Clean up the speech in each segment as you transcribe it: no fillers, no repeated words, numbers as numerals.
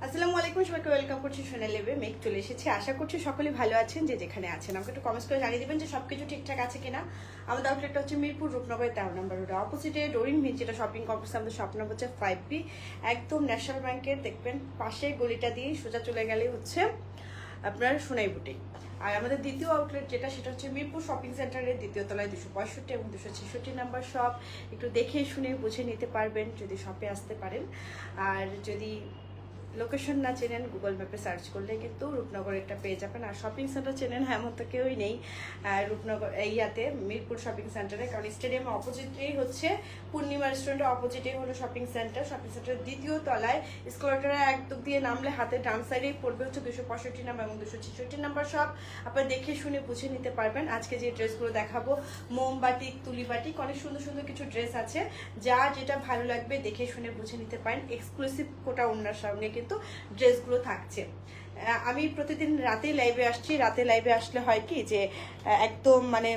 আসসালামু আলাইকুম, সবাইকে ওয়েলকাম করছি সোনালিবে মেক চলে এসেছি। আশা করছি সকলে ভালো আছেন যে যেখানে আছেন। আমাকে একটু কমেন্টস করে জানিয়ে দিবেন যে সবকিছু ঠিকঠাক আছে কিনা। আমাদের আউটলেটটা হচ্ছে মিরপুর রূপনগরের 13 নম্বর রোড অপোজিটে ডোরিন ভিচ, যেটা শপিং কমপ্লেক্স। আমাদের শপ নম্বর হচ্ছে 5B, একদম ন্যাশনাল ব্যাংকের দেখবেন পাশে গলিটা দিয়ে সোজা চলে গেলে হচ্ছে আপনার সোনাই বুটিক। আর আমাদের দ্বিতীয় আউটলেট সেটা হচ্ছে মিরপুর শপিং সেন্টারের দ্বিতীয় তলায় 265 এবং 266 নাম্বার শপ। একটু দেখে শুনে বুঝে নিতে পারবেন যদি শপে আসতে পারেন। আর যদি লোকেশন না চেনেন, গুগল ম্যাপে সার্চ করলে কিন্তু রূপনগর একটা পেয়ে যাবেন। আর শপিং সেন্টার চেনেন হ্যাঁ, এমন তো কেউই নেই রূপনগর এইয়াতে মিরপুর শপিং সেন্টারে, কারণ স্টেডিয়ামের অপোজিটেই হচ্ছে পূর্ণিমা রেস্টুরেন্টের অপোজিটেই হলো শপিং সেন্টার। শপিং সেন্টারের দ্বিতীয় তলায় স্কুলেটারে একদম দিয়ে নামলে হাতে ডান সাইডেই পড়বে হচ্ছে 265 নাম্বার এবং 266 নাম্বার শপ। আপনারা দেখে শুনে বুঝে নিতে পারবেন। আজকে যে ড্রেসগুলো দেখাবো, মোমবাটিক, তুলিবাটিক, অনেক সুন্দর সুন্দর কিছু ড্রেস আছে। যা যেটা ভালো লাগবে দেখে শুনে বুঝে নিতে পারেন। এক্সক্লুসিভ কোটা ওনার সঙ্গে কিন্তু ড্রেসগুলো থাকছে। আমি প্রতিদিন রাতে লাইভে আসছি। রাতে লাইভে আসলে হয় কি যে একদম মানে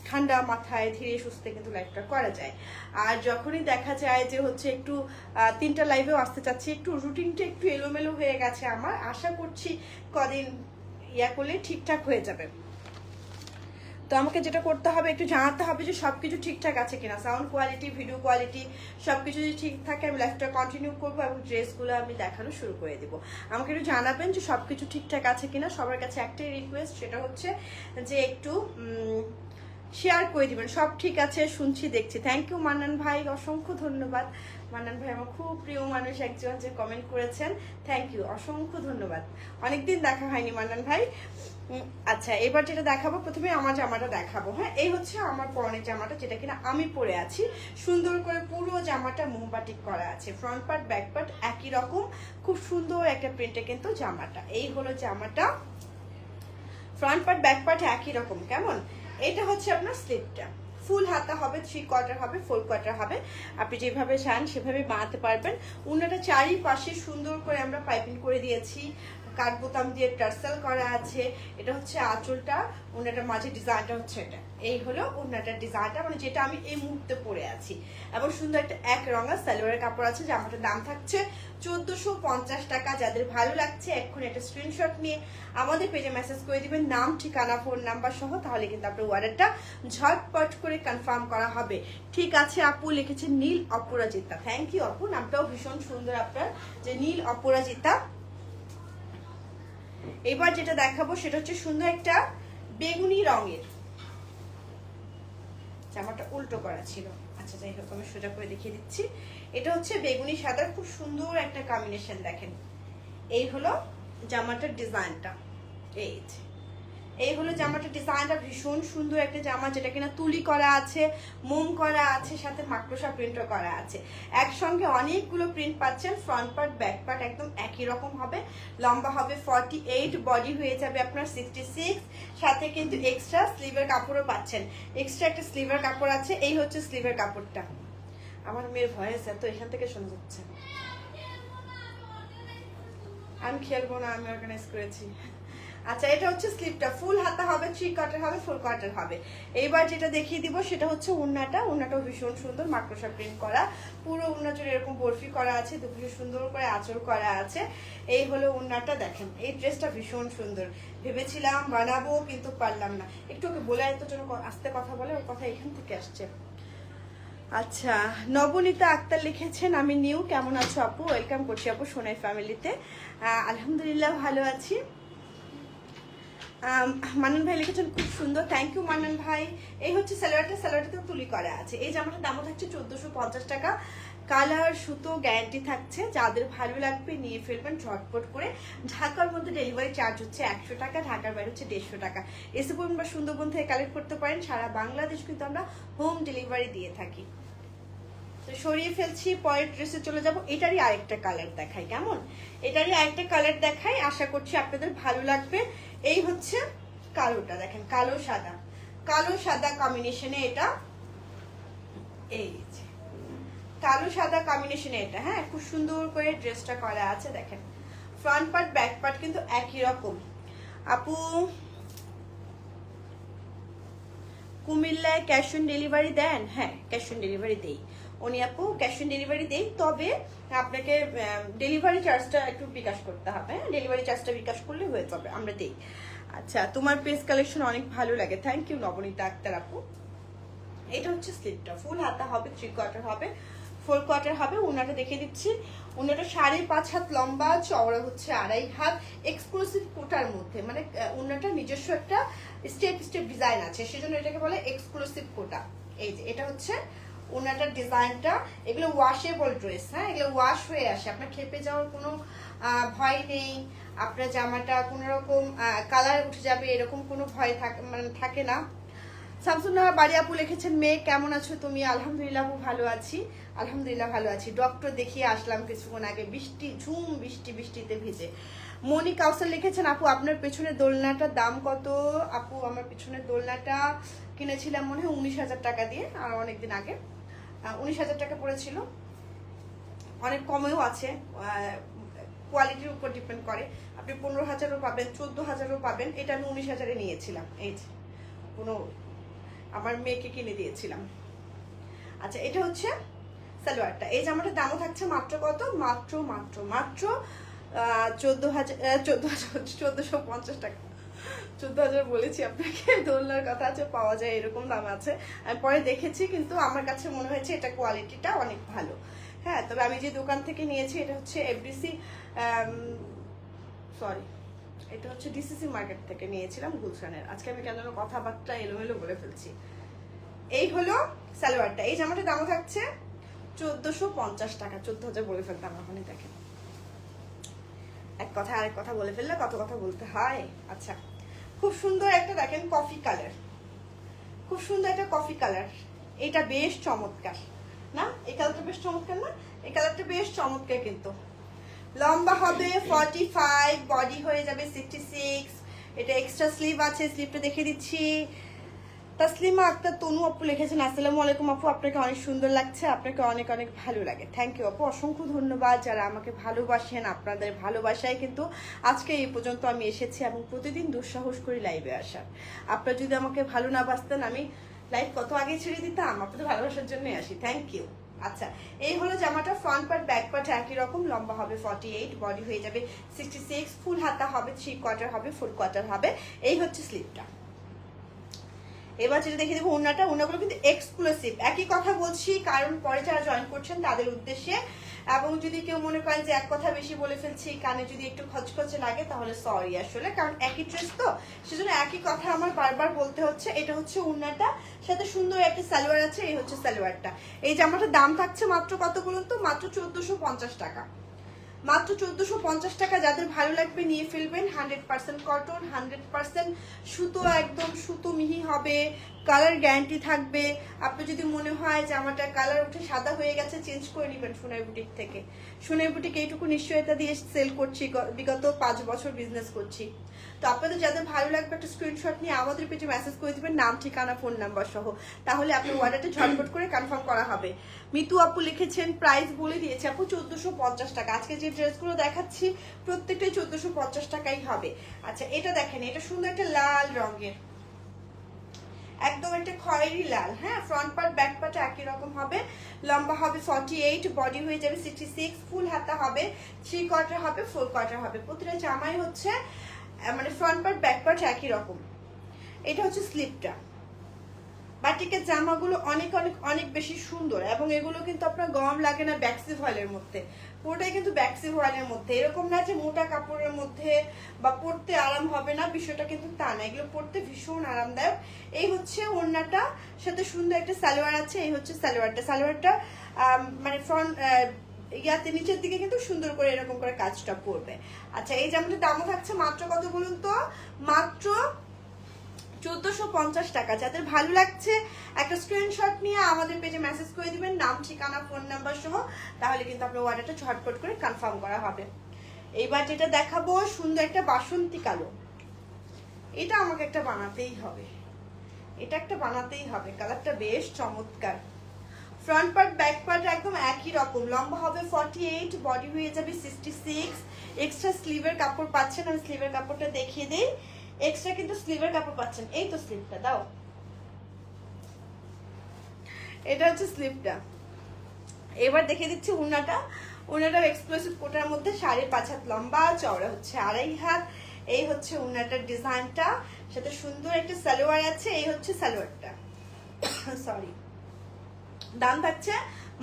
ঠান্ডা মাথায় ধীরে সুস্থে কিন্তু লাইভটা করা যায়। আর যখনই দেখা যায় যে হচ্ছে একটু 3টা লাইভেও আসতে চাচ্ছি, একটু রুটিনটা একটু এলোমেলো হয়ে গেছে আমার। আশা করছি কদিন ইয়া করলে ঠিকঠাক হয়ে যাবে। তো আমাকে যেটা করতে হবে, একটু জানাতে হবে যে সবকিছু ঠিকঠাক আছে কিনা, সাউন্ড কোয়ালিটি, ভিডিও কোয়ালিটি সবকিছু যদি ঠিক থাকে আমি লাইভটা কন্টিনিউ করবো এবং ড্রেসগুলো আমি দেখানো শুরু করে দেবো। আমাকে একটু জানাবেন যে সবকিছু ঠিকঠাক আছে কিনা। সবার কাছে একটাই রিকোয়েস্ট, সেটা হচ্ছে যে একটু শেয়ার করে দিবেন। সব ঠিক আছে, শুনছি দেখছি। থ্যাংক ইউ মান্নান ভাই, অসংখ্য ধন্যবাদ। মান্নান ভাই আমার খুব প্রিয় মানুষ একজন, যে কমেন্ট করেছেন, থ্যাংক ইউ, অসংখ্য ধন্যবাদ। অনেকদিন দেখা হয়নি মান্নান ভাই। আচ্ছা, এবার যেটা দেখাবো, প্রথমে আমার জামাটা দেখাবো। হ্যাঁ, এই হচ্ছে আমার পরনের জামাটা, যেটা কিনা আমি পরে আছি। সুন্দর করে পুরো জামাটা মোমবাটিক করা আছে, ফ্রন্ট পার্ট ব্যাক পার্ট একই রকম, খুব সুন্দর একটা প্রিন্টে কিন্তু জামাটা। এই হলো জামাটা, ফ্রন্ট পার্ট ব্যাক পার্ট একই রকম। কেমন? এটা হচ্ছে আপনার স্লিপটা, ফুল হাতা হবে, 3 কোয়ার্টার হবে, 4 কোয়ার্টার হবে। আপনি যেভাবে চান সেভাবে বানাতে পারবেন। উনাটা চারিপাশে সুন্দর করে আমরা পাইপিং করে দিয়েছি, কাঠ বোতাম দিয়ে টার্সেল করা আছে। এটা হচ্ছে আঁচলটা, ওনাটার মাঝে ডিজাইনটা হচ্ছে এটা। এই হলো ওনাটার ডিজাইনটা, মানে যেটা আমি এই মুহূর্তে পরে আছি। এবং সুন্দর একটা এক রঙা সালোয়ারের কাপড় আছে। জামাটার দাম থাকছে 1450 টাকা। যাদের ভালো লাগছে এক্ষুনি একটা স্ক্রিনশট নিয়ে আমাদের পেজে মেসেজ করে দিবেন, নাম, ঠিকানা, ফোন নাম্বার সহ। তাহলে কিন্তু আপনার অর্ডারটা ঝটপট করে কনফার্ম করা হবে। ঠিক আছে আপু, লিখেছেন নীল অপরাজিতা। থ্যাংক ইউ আপু, নামটাও ভীষণ সুন্দর আপনার, যে নীল অপরাজিতা। এবার যেটা দেখাবো সেটা হচ্ছে সুন্দর একটা বেগুনি রঙের। জামাটা উল্টো করা ছিল, আচ্ছা যাই হোক আমি সোজা করে দেখিয়ে দিচ্ছি। এটা হচ্ছে বেগুনি সাদার খুব সুন্দর একটা কম্বিনেশন। দেখেন, এই হলো জামাটার ডিজাইনটা। এই হলো জামাটার ডিজাইনটা, ভীষণ সুন্দর একটা জামা, যেটা কিনা তুলি করা আছে, মোম করা আছে, সাথে মাকড়সা প্রিন্টও করা আছে। একসঙ্গে অনেকগুলো প্রিন্ট পাচ্ছেন। ফ্রন্ট পার্ট ব্যাক পার্ট একদম একই রকম হবে। লম্বা হবে 48, বডি হয়ে যাবে আপনার 66। সাথে কিন্তু এক্সট্রা স্লিভের কাপড়ও পাচ্ছেন। এক্সট্রা একটা স্লিভের কাপড় আছে। এই হচ্ছে স্লিভের কাপড়টা। আমার মেয়ের ভয়েস এত এখান থেকে শোনা যাচ্ছে। আমি খেলবো না, আমি অর্গানাইজ করেছি। আচ্ছা, এটা হচ্ছে স্লিপটা, ফুল হাতা হবে, 3 কোয়ার্টার হবে, 4 কোয়ার্টার হবে। এইবার যেটা দেখিয়ে দিব সেটা হচ্ছে ওড়নাটা। ওড়নাটাও ভীষণ সুন্দর, মাকড়সা প্রিন্ট করা, পুরো ওড়না জুড়ে এরকম বরফি করা আছে, দুপুরে সুন্দর করে আঁচল করা আছে। এই হলো ওড়নাটা। দেখেন, এই ড্রেসটা ভীষণ সুন্দর। ভেবেছিলাম বানাবো কিন্তু পারলাম না। একটু ওকে বলে এত জন্য আস্তে কথা বলে, ওর কথা এখান থেকে আসছে। আচ্ছা, নবনীতা আক্তার লিখেছেন, আমি নিউ, কেমন আছো আপু? ওয়েলকাম করছি আপু সোনাই ফ্যামিলিতে। আলহামদুলিল্লাহ ভালো আছি। মান্নান ভাই লিখেছেন খুব সুন্দর, থ্যাংক ইউ মান্নান ভাই। এই হচ্ছে সালোয়ারটা তুলি করা আছে। এই জামাটার দামও থাকছে 1450 টাকা। কালার সুতো গ্যারান্টি থাকছে। যাদের ভালো লাগবে নিয়ে ফেলবেন ঝটপট করে। ঢাকার মধ্যে ডেলিভারি চার্জ হচ্ছে 100 টাকা, ঢাকার বাইরে হচ্ছে 150 টাকা। এসে পড়ুন বা সুন্দরবন থেকে কালেক্ট করতে পারেন। সারা বাংলাদেশ কিন্তু আমরা হোম ডেলিভারি দিয়ে থাকি। তো সরিয়ে ফেলছি, পরের ড্রেসে চলে যাব। এটারই আরেকটা কালার দেখাই, কেমন? এটারই আরেকটা কালার দেখাই, আশা করছি আপনাদের ভালো লাগবে। এই হচ্ছে কালোটা, দেখেন, কালো সাদা কম্বিনেশনে এটা। এই যে কালো সাদা কম্বিনেশনে এটা, হ্যাঁ, খুব সুন্দর করে ড্রেসটা করা আছে। দেখেন, ফ্রন্ট পার্ট ব্যাক পার্ট কিন্তু একই রকম। আপু কুমিল্লায় ক্যাশ অন ডেলিভারি দেন? হ্যাঁ, ক্যাশ অন ডেলিভারি দেই। উনি আপু ক্যাশ অন ডেলিভারি দেই, তবে আপনাকে ডেলিভারি চার্জটা একটু বিকাশ করতে হবে। হ্যাঁ, ডেলিভারি চার্জটা বিকাশ করলে হয়ে যাবে, আমরা দেই। আচ্ছা, তোমার পেস কালেকশন অনেক ভালো লাগে, থ্যাংক ইউ নবনীতা আক্তার আপু। এটা হচ্ছে স্লিপটা, ফুল হাতা হবে, 3 কোয়ার্টার হবে, 4 কোয়ার্টার হবে। ওনাটা দেখে দিচ্ছি, ওনাটা 5.5 হাত লম্বা, চওড়া হচ্ছে 2.5 হাত, এক্সক্লুসিভ কোটার মধ্যে, মানে ওনাটা নিজস্ব একটা স্টেপ স্টেপ ডিজাইন আছে, সেজন্য এটাকে বলে এক্সক্লুসিভ কোটা। এই যে এটা হচ্ছে ওনাটার ডিজাইনটা। এগুলো ওয়াশেবল ড্রেস, হ্যাঁ, এগুলো ওয়াশ হয়ে আসে, আপনার খেপে যাওয়ার কোনো ভয় নেই। আপনার জামাটা কোনো রকম কালার উঠে যাবে এরকম কোনো ভয় থাকে না। শামসুন্নাহার বাড়ি আপু লিখেছেন, মেয়ে কেমন আছো তুমি? আলহামদুলিল্লাহ আপু ভালো আছি, আলহামদুলিল্লাহ ভালো আছি। ডক্টর দেখিয়ে আসলাম কিছুক্ষণ আগে, বৃষ্টি ঝুম বৃষ্টিতে ভিজে। মনি কাউসার লিখেছেন, আপু আপনার পেছনের দোলনাটার দাম কত? আপু আমার পেছনের দোলনাটা কিনেছিলাম মনে হয় 19,000 টাকা দিয়ে, আর অনেকদিন আগে 19,000 টাকা পড়েছিল। অনেক কমেও আছে, কোয়ালিটির উপর ডিপেন্ড করে। আপনি 15,000ও পাবেন, 14,000ও পাবেন। এটা আমি 19,000-এ নিয়েছিলাম, এই যে কোনো আমার মেয়েকে কিনে দিয়েছিলাম। আচ্ছা, এটা হচ্ছে সালোয়ারটা। এই জামাটার দামও থাকছে মাত্র কত? মাত্র 14,050 টাকা। 14,000 বলেছি আপনাকে, দোলনার কথা আছে, পাওয়া যায় এরকম দাম আছে। আমি পরে দেখেছি, কিন্তু আমার কাছে মনে হয়েছে এটা কোয়ালিটিটা অনেক ভালো। হ্যাঁ, তবে আমি যে দোকান থেকে নিয়েছি এটা হচ্ছে এফডিসি, সরি, এটা হচ্ছে ডিসিসি মার্কেট থেকে নিয়েছিলাম, গুলশানের। আজকে আমি কেন কথাবার্তা এলোমেলো বলে ফেলছি। এই হলো সালোয়ারটা। এই জামাটার দাম থাকছে 1450 টাকা। 14,000 বলে ফেলতাম এখনই, দেখেন এক কথা আরেক কথা বলে ফেললে কত কথা বলতে হয়। আচ্ছা, খুব সুন্দর একটা দেখেন কফি কালার, খুব সুন্দর একটা কফি কালার। এটা বেশ চমৎকার না? এই কালারটা বেশ চমৎকার না? এই কালারটা বেশ চমৎকার। কিন্তু লম্বা হবে 45, বডি হয়ে যাবে 66। এটা এক্সট্রা স্লিভ আছে, স্লিভটা দেখে দিচ্ছি। তাসলিমা আক্তার তনু আপু লিখেছেন, আসসালামু আলাইকুম আপু, আপনাকে অনেক সুন্দর লাগছে, আপনাকে অনেক অনেক ভালো লাগে। থ্যাংক ইউ আপু, অসংখ্য ধন্যবাদ যারা আমাকে ভালোবাসেন। আপনাদের ভালোবাসায় কিন্তু আজকে এই পর্যন্ত আমি এসেছি, এবং প্রতিদিন দুঃসাহস করি লাইভে আসার। আপনারা যদি আমাকে ভালো না বাসতেন, আমি লাইভ কত আগে ছেড়ে দিতাম। আপনাদের ভালোবাসার জন্যই আসি, থ্যাংক ইউ। আচ্ছা, এই হলো জামাটা, ফ্রন্ট পার্ট ব্যাক পার্ট একই রকম, লম্বা হবে 48, বডি হয়ে যাবে 66, ফুল হাতা হবে, 3 কোয়ার্টার হবে, 4 কোয়ার্টার হবে। এই হচ্ছে স্লিভটা। এবার যেটা দেখে দেবো ওড়নাটা, ওড়নাগুলো কিন্তু এক্সক্লুসিভ। একই কথা বলছি কারণ পরে যারা জয়েন করছেন তাদের উদ্দেশ্যে, এবং যদি কেউ মনে করেন যে এক কথা বেশি বলে ফেলছি, কানে যদি একটু খচখচে লাগে, তাহলে সরি আসলে, কারণ একই ড্রেস তো, সেজন্য একই কথা আমার বারবার বলতে হচ্ছে। এটা হচ্ছে ওড়নাটা, সাথে সুন্দর একটা সালোয়ার আছে, এই হচ্ছে সালোয়ারটা। এই জামাটার দাম থাকছে মাত্র কত বলুন তো? মাত্র 1450 টাকা। মাত্র 1450 টাকা। যাদের ভালো লাগবে নিয়ে ফেলবেন। 100% কটন, 100% সুতো, একদম সুতো মিহি হবে, কালার গ্যারান্টি থাকবে। আপনি যদি মনে হয় যে আমারটা কালার উঠে সাদা হয়ে গেছে, চেঞ্জ করে নেবেন সোনাই বুটিক থেকে। সোনাই বুটিক এইটুকু নিশ্চয়তা দিয়ে সেল করছি, বিগত 5 বছর বিজনেস করছি। তো আপনাদের যাদের ভালো লাগবে একটা স্ক্রিনশট নিয়ে আমাদের পেজে মেসেজ করে দিবেন, নাম, ঠিকানা, ফোন নাম্বার সহ, তাহলে আপনার অর্ডারটা ঝটপট করে কনফার্ম করা হবে। মিতু আপু লিখেছেন, প্রাইস বলে দিয়েছে আপু 1450 টাকা। আজকে যে ড্রেসগুলো দেখাচ্ছি প্রত্যেকটাই 1450 টাকাই হবে। আচ্ছা, এটা দেখেন, এটা সুন্দর একটা লাল রঙের, একদম একটা খয়েরি লাল। হ্যাঁ, ফ্রন্ট পার্ট ব্যাক পার্ট একই রকম হবে, লম্বা হবে 48, বডি হয়ে যাবে 66, ফুল হাতা হবে, 3 কোয়ার্টার হবে, 4 কোয়ার্টার হবে। প্রতিটা জামাই হচ্ছে মানে ফ্রন্ট পার্ট ব্যাক পার্ট একই রকম। এটা হচ্ছে স্লিপটা। বাটিকের জামাগুলো অনেক অনেক অনেক বেশি সুন্দর, এবং এগুলো কিন্তু আপনার গরম লাগে না ব্যাক্সি ভয়েলের মধ্যে, পুরোটাই কিন্তু ব্যাক্সি ভয়েলের মধ্যে। এরকম না যে মোটা কাপড়ের মধ্যে বা পরতে আরাম হবে না, বিষয়টা কিন্তু তা না, এগুলো পরতে ভীষণ আরামদায়ক। এই হচ্ছে ওড়নাটা, সাথে সুন্দর একটা সালোয়ার আছে। এই হচ্ছে সালোয়ারটা। সালোয়ারটা মানে ফ্রন্ট ইয়াতে নিচের দিকে কিন্তু সুন্দর করে এরকম করে কাজটা পড়বে। আচ্ছা, এই জামাটার দামও থাকছে মাত্র কত বলুন তো? মাত্র 1450 টাকা। যাদের ভালো লাগছে একটা স্ক্রিনশট নিয়ে আমাদের পেজে মেসেজ করে দিবেন, নাম, ঠিকানা, ফোন নাম্বার সহ, তাহলে কিন্তু আপনার অর্ডারটা ঝটপট করে কনফার্ম করা হবে। এইবার যেটা দেখাবো, সুন্দর একটা বাসন্তী কালো। এটা আমাকে একটা বানাতেই হবে, এটা একটা বানাতেই হবে। কালারটা বেশ চমৎকার। ফ্রন্ট পার্ট ব্যাক পার্ট একদম একই রকম, লম্বা হবে 48, বডি হয়ে যাবে 66। এক্সট্রা স্লিভের কাপড় পাচ্ছেন, আমি স্লিভের কাপড়টা দেখিয়ে দিই। এক্সট্রা কিন্তু স্লিভের কাপড় পাচ্ছেন। এই তো স্লিভটা দাও, এটা হচ্ছে স্লিভটা। এবার দেখে দিচ্ছি উনাটা। উনাটার এক্সক্লুসিভ কোটার মধ্যে 5.5 হাত লম্বা, চওড়া হচ্ছে 2.5 হাত। এই হচ্ছে উনাটার ডিজাইনটা, সাথে সুন্দর একটা সালোয়ার আছে। এই হচ্ছে সালোয়ারটা, সরি। দাম থাকছে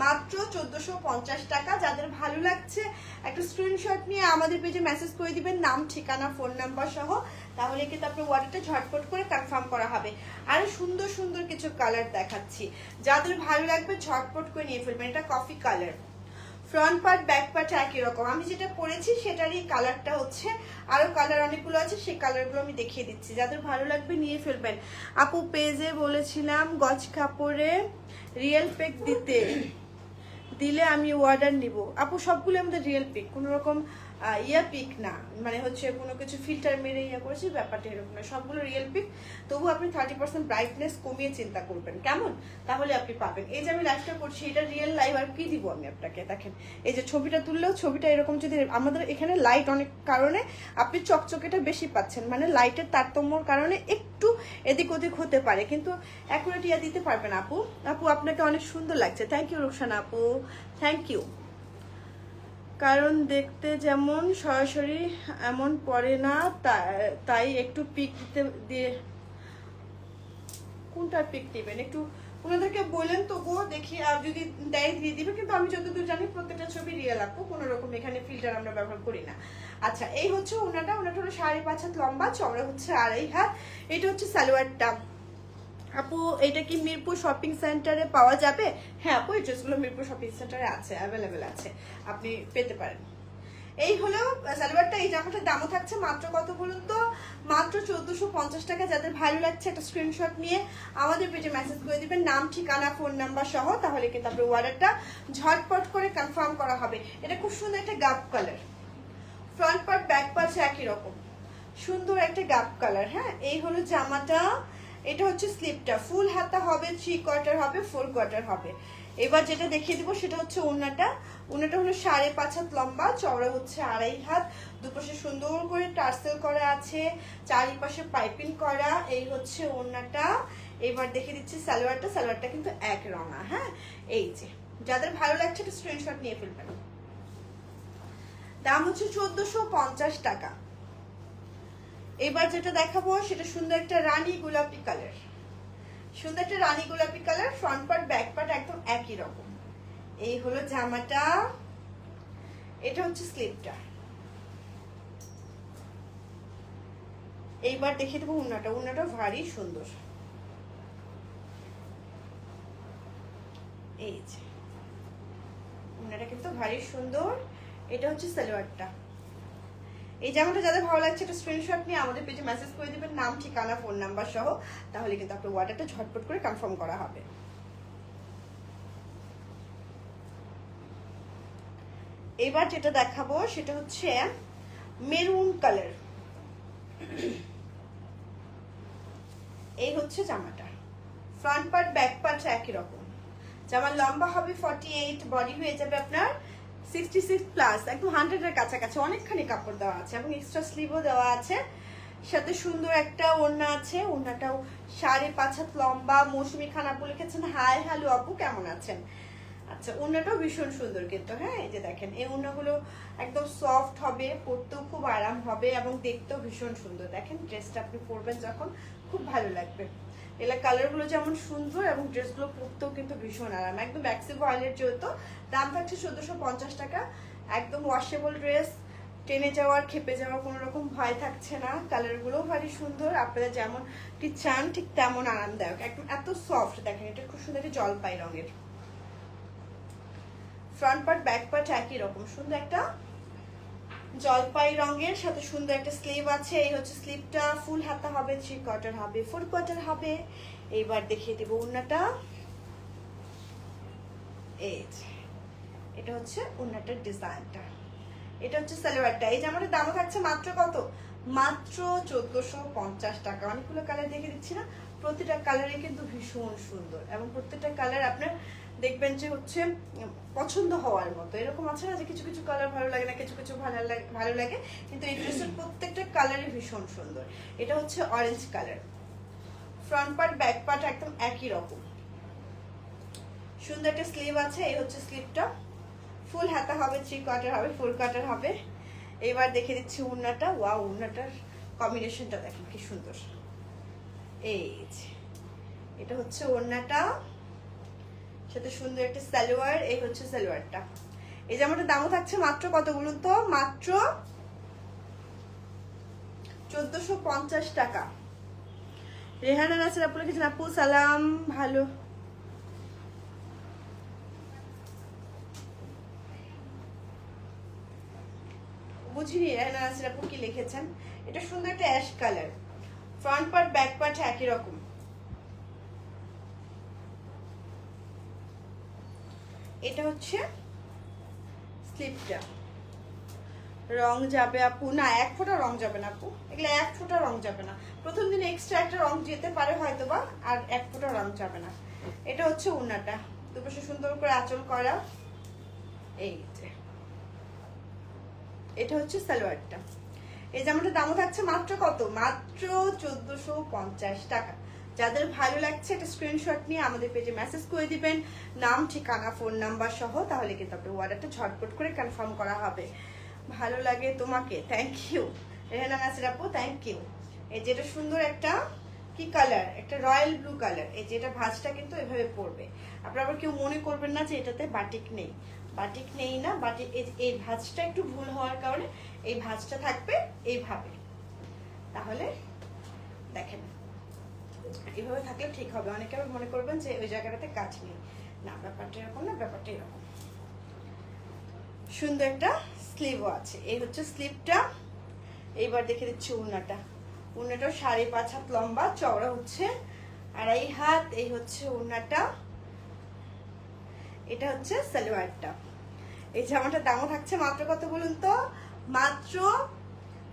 মাত্র 1450 টাকা। যাদের ভালো লাগছে একটা স্ক্রিনশট নিয়ে আমাদের পেজে মেসেজ করে দিবেন, নাম, ঠিকানা, ফোন নাম্বার সহ। তাহলে কিন্তু আপনার অর্ডারটা ঝটপট করে কনফার্ম করা হবে। আর সুন্দর সুন্দর কিছু কালার দেখাচ্ছি, যাদের ভালো লাগবে ঝটপট করে নিয়ে ফেলবেন। এটা coffee colour, front part back part একই রকম। আমি যেটা পরেছি সেটারই কালারটা হচ্ছে, আরো কালার অনেকগুলো আছে, সেই কালারগুলো আমি দেখিয়ে দিচ্ছি। যাদের ভালো লাগবে নিয়ে ফেলবেন। আপু পেজে বলেছিলাম গজ কাপড়ে রিয়েল পেক দিলে আমি অর্ডার নিব। আপু সবগুলো আমাদের রিয়েল পিক, কোনো রকম পিক না, মানে হচ্ছে কোনো কিছু ফিল্টার মেরে করেছি, ব্যাপারটা এরকম না, সবগুলো রিয়েল পিক। তবু আপনি 30% ব্রাইটনেস কমিয়ে চিন্তা করবেন, কেমন? তাহলে আপনি পাবেন। এই যে আমি লাইভটা করছি, এটা রিয়েল লাইভ। আর কি দিব আমি আপনাকে, দেখেন এই যে ছবিটা তুললেও ছবিটা এরকম, যদি আমাদের এখানে লাইট অনেক কারণে আপনি চকচকেটা বেশি পাচ্ছেন, মানে লাইটের তারতম্যর কারণে একটু এদিক ওদিক হতে পারে, কিন্তু অ্যাকুরেট দিতে পারবেন আপু। আপু আপনাকে অনেক সুন্দর লাগছে, থ্যাংক ইউ রুকসানা আপু, থ্যাংক ইউ। কারণ দেখতে যেমন সরাসরি এমন পড়ে না, তাই একটু পিক দিয়ে। কোনটা পিক দিবেন একটু ওনাদেরকে বললেন, তবুও দেখি যদি দেয় দিয়ে দিবে। কিন্তু আমি যতদূর জানি প্রত্যেকটা ছবি রিয়েল আপু, কোনো রকম এখানে ফিল্টার আমরা ব্যবহার করি না। আচ্ছা, এই হচ্ছে ওনাটা হলো 5.5 হাত লম্বা, চওড়া হচ্ছে 2.5 হাত। এটা হচ্ছে সালোয়ারটা। আপু এটা কি মিরপুর শপিং সেন্টারে পাওয়া যাবে? হ্যাঁ আপু, এই ড্রেসগুলো মিরপুর শপিং সেন্টারে আছে, অ্যাভেলেবেল আছে, আপনি পেতে পারেন। এই হলো সালোয়ারটা। এই জামাটার দামও থাকছে মাত্র কত বলুন তো? মাত্র 1450 টাকা। যাদের ভালো লাগছে একটা স্ক্রিনশট নিয়ে আমাদের পেজে মেসেজ করে দিবেন, নাম, ঠিকানা, ফোন নাম্বার সহ। তাহলে কিন্তু আপনার অর্ডারটা ঝটপট করে কনফার্ম করা হবে। এটা খুব সুন্দর একটা গাব colour, front part back part একই রকম, সুন্দর একটা গাব কালার। হ্যাঁ, এই হলো জামাটা। এটা হচ্ছে স্লিপটা, ফুল হাতা হবে, 3 কোয়ার্টার হবে, 4 কোয়ার্টার হবে। এবার যেটা দেখিয়ে দিব সেটা হচ্ছে ওড়নাটা। ওড়নাটা হলো 5.5 হাত লম্বা, চওড়া হচ্ছে 2.5 হাত। দুপাশে সুন্দর করে টার্সেল করা আছে, চারিপাশে পাইপিং করা। এই হচ্ছে ওড়নাটা। এবার দেখিয়ে দিচ্ছি সালোয়ারটা। সালোয়ারটা কিন্তু এক রঙা। হ্যাঁ, এই যে যাদের ভালো লাগছে একটা স্ক্রিনশট নিয়ে ফেলবেন। দাম হচ্ছে 1450 টাকা। এবার যেটা দেখাবো সেটা সুন্দর একটা রানী গোলাপি কালার, সুন্দর একটা রানী গোলাপি colour, front part back part একদম একই রকম। এই হলো জামাটা, এটা হচ্ছে স্লিপটা। এইবার দেখিয়ে দেবো উন্নাটা। উন্নাটা ভারী সুন্দর, এই যে উন্নাটা কিন্তু ভারী সুন্দর। এটা হচ্ছে সালোয়ারটা। এই জামাটা যাদের ভালো লাগছে একটা স্ক্রিনশট নিয়ে আমাদের পেজে মেসেজ করে দিবেন, নাম, ঠিকানা, ফোন নাম্বার সহ। তাহলে কিন্তু আপনার অর্ডারটা ঝটপট করে কনফার্ম করা হবে। এবার যেটা দেখাবো সেটা হচ্ছে মেরুন কালার। এই হচ্ছে জামাটা, ফ্রন্ট পার্ট ব্যাক পার্ট একই রকম। জামার লম্বা হবে 48, বডি হয়ে যাবে আপনার 66 প্লাস, একদম 100 এর কাছাকাছি। অনেকখানি কাপড় দেওয়া আছে এবং এক্সট্রা স্লিভও দেওয়া আছে, সাথে সুন্দর একটা ওড়না আছে। ওড়নাটাও 5.5 হাত লম্বা। মৌসুমি খানাপু লিখেছেন, হাই হ্যালো আপু, কেমন আছেন? আচ্ছা, ওড়নাটাও ভীষণ সুন্দর কিন্তু। হ্যাঁ, এই যে দেখেন, এই ওড়নাগুলো একদম সফট হবে, পরতেও খুব আরাম হবে এবং দেখতেও ভীষণ সুন্দর। দেখেন ড্রেসটা আপনি পরবেন যখন, খুব ভালো লাগবে। এগুলা কালারগুলো যেমন সুন্দর এবং ড্রেসগুলো পরতেও কিন্তু ভীষণ আরাম, একদম ব্যাক্সি ভয়েলের যেহেতু। দাম থাকছে 1450 টাকা। একদম ওয়াশেবল ড্রেস, টেনে যাওয়ার, খেপে যাওয়ার কোনো রকম ভয় থাকছে না। কালারগুলোও ভারী সুন্দর, আপনারা যেমন ঠিক চান ঠিক তেমন আরামদায়ক, একদম এত সফট। দেখেন এটা খুব সুন্দর একটা জলপাই রঙের, ফ্রন্ট পার্ট ব্যাক পার্ট একই রকম, সুন্দর একটা জলপাই রঙের, সাথে সুন্দর একটা স্লিভ আছে। এই হচ্ছে স্লিভটা, ফুল হাতা হবে, 3 কোয়ার্টার হবে, 4 কোয়ার্টার হবে। এইবার দেখিয়ে দেবো ওড়নাটা। এই এটা হচ্ছে ওড়নাটার ডিজাইনটা, এটা হচ্ছে সালোয়ারটা। এই জামাটার দাম থাকছে মাত্র কত? মাত্র 1450 টাকা। অনেকগুলো কালার দেখে দিচ্ছি না, প্রতিটা কালারে কিন্তু ভীষণ সুন্দর এবং প্রত্যেকটা কালার আপনার দেখবেন যে হচ্ছে পছন্দ হওয়ার মতো। এরকম আছে না যে কিছু কিছু কালার ভালো লাগে না, কিছু কিছু ভালো লাগে, কিন্তু এই ড্রেসের প্রত্যেকটা কালারই ভীষণ সুন্দর। এটা হচ্ছে orange colour, front part back part একদম একই রকম, সুন্দর একটা স্লিভ আছে, এই হচ্ছে স্লিভটা। ফুল হাতা হবে, 3 কোয়ার্টার হবে, ফুল কোয়ার্টার হবে। এবার দেখে দিচ্ছি ওড়নাটা। ওয়াও, ওড়নাটার কম্বিনেশনটা দেখেন কি সুন্দর। এই যে এটা হচ্ছে ওড়নাটা, সাথে সুন্দর একটা সালোয়ার। এই হচ্ছে সালোয়ারটা। এই জামাটার দামও থাকছে মাত্র কত বলুন তো? মাত্র 1450 টাকা। রেহানা নাসির আপু লিখেছেন, আপু সালাম, ভালো। বুঝিনি রেহানা নাসির আপু কি লিখেছেন। এটা সুন্দর একটা ash colour, front part back part একই রকম। এটা হচ্ছে স্লিপটা। রং যাবে আপু? না, 1 ফোঁটা রং যাবে না আপু, এগুলো 1 ফোঁটা রং যাবে না। প্রথম দিন এক্সট্রা একটা রং যেতে পারে হয়তো বা, আর 1 ফোঁটা রং যাবে না। এটা হচ্ছে ওড়নাটা, দুপাশে সুন্দর করে আঁচল করা। এই যে এটা হচ্ছে সালোয়ারটা। এই জামাটার দামও থাকছে মাত্র কত? মাত্র 1450 টাকা। যাদের ভালো লাগছে একটা স্ক্রিনশট নিয়ে আমাদের পেজে মেসেজ করে দিবেন, নাম, ঠিকানা, ফোন নাম্বার সহ, তাহলে কিন্তু আপনার অর্ডারটা ঝটপট করে কনফার্ম করা হবে। ভালো লাগে তোমাকে, থ্যাংক ইউ রেহানা নাসির আপু, থ্যাংক ইউ। এই যেটা সুন্দর একটা কি কালার, একটা রয়্যাল ব্লু কালার। এই যে এটা ভাঁজটা কিন্তু এভাবে পড়বে। আপনারা আবার কেউ মনে করবেন না যে এটাতে বাটিক নেই, বাটিক নেই না, বাটিক এই ভাঁজটা একটু ভুল হওয়ার কারণে এই ভাঁজটা থাকবে এইভাবে। তাহলে দেখেন এইভাবে থাকলে ঠিক হবে। অনেকে আবার মনে করবেন যে ওই জায়গাটাতে কাজ নেই, না, ব্যাপারটা এরকম না, ব্যাপারটা এরকম। সুন্দর একটা স্লিভও আছে, এই হচ্ছে স্লিভটা। এইবার দেখে দিচ্ছি ওড়নাটা। ওড়নাটাও 5.5 হাত লম্বা, চওড়া হচ্ছে 2.5 হাত। এই হচ্ছে ওড়নাটা, এটা হচ্ছে সালোয়ারটা। এই জামাটার দামও থাকছে মাত্র কত বলুন তো? মাত্র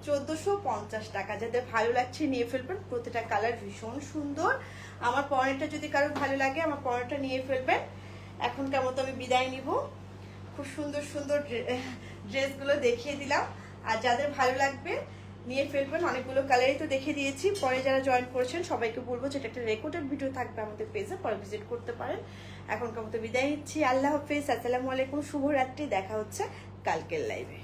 1450 টাকা। যাদের ভালো লাগছে নিয়ে ফেলবেন, প্রতিটা কালার ভীষণ সুন্দর। আমার পরনেরটা যদি কারো ভালো লাগে আমার পরনেরটা নিয়ে ফেলবেন। এখনকার মতো আমি বিদায় নিব। খুব সুন্দর সুন্দর ড্রেসগুলো দেখিয়ে দিলাম, আর যাদের ভালো লাগবে নিয়ে ফেলবেন। অনেকগুলো কালারই তো দেখে দিয়েছি। পরে যারা জয়েন করেছেন সবাইকে বলবো যে এটা একটা রেকর্ডেড ভিডিও থাকবে আমাদের পেজে, পরে ভিজিট করতে পারেন। এখনকার মতো বিদায় নিচ্ছি, আল্লাহ হাফেজ, আসসালামু আলাইকুম, শুভরাত্রি। দেখা হচ্ছে কালকের লাইভে।